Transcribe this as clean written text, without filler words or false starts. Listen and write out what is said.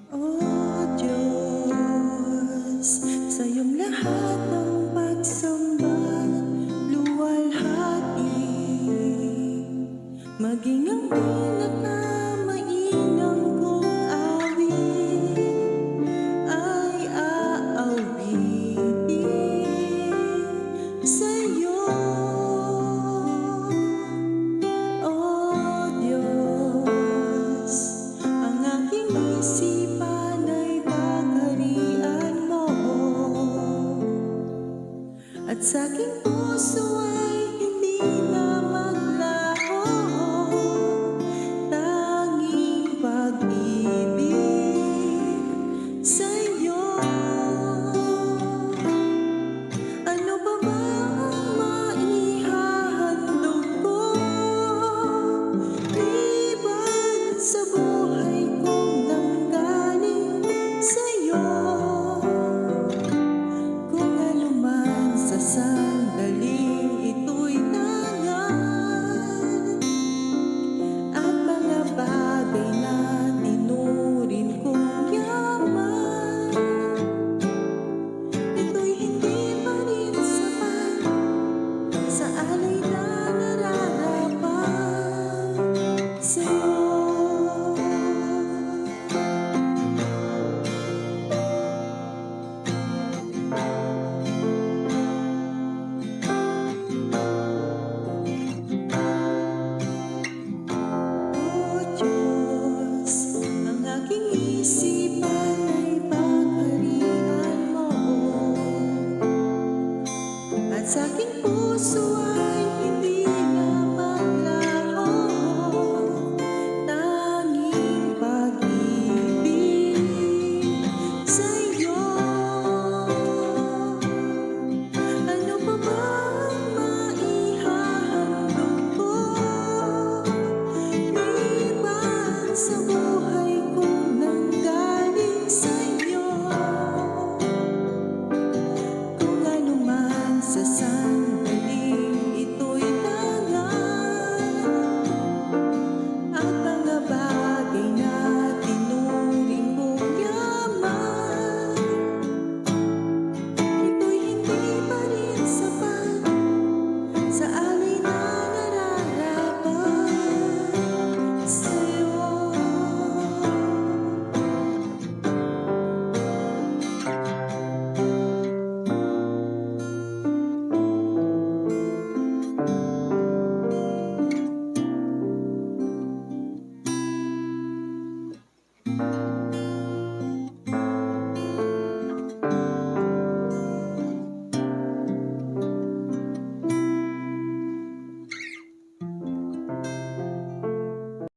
O Diyos, sa iyong lahat ng pagsamba, luwalhati, maging ang pinakamainam kong awit ay aawitin sa iyo. O Diyos, ang aking isipan ay pagarian mo, at sa aking puso ay hindi na maglaho tanging pag-ibig sa iyo. Ano pa ba ang maihahandog ko liban sa buhay kong nanggaling sa iyo? Kung ano man sa sandaling ito'y tangan, at mga bagay na tinurin kong yaman, ito'y hindi pa rin sapat sa alay na nararapat sa'yo. O Diyos, ang aking isipan ay pagharian mo, at sa aking puso ay hindi na maglaho tanging pag-ibig sa iyo. Ano pa ba ang maihahandog ko liban sa buhay kong nanggaling sa iyo? Kung ano man sa sandaling ito'y tangan, at mga bagay na tinuring kong yaman, ito'y hindi pa rin sapat sa alay na nararapat sa'yo.